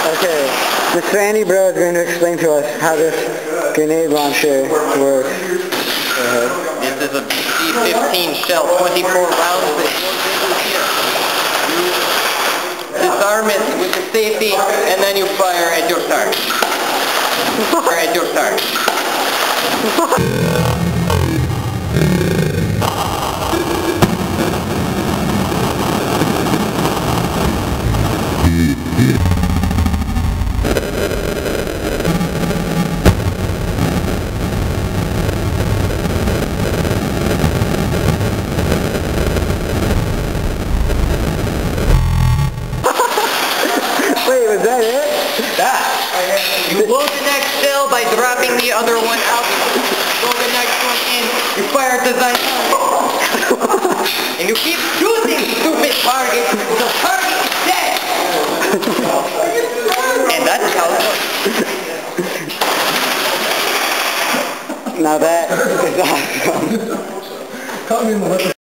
Okay, the Sandy bro is going to explain to us how this grenade launcher works. This is a C-15 shell, 24 rounds that goes here. You disarm it with the safety, and then you fire at your target. Fire at your target. Wait, was that it? That. You load the next shell by dropping the other one out. Throw the next one in. You fire at the target. And you keep shooting, stupid target. The target is dead. And that's how it works. Now that is awesome.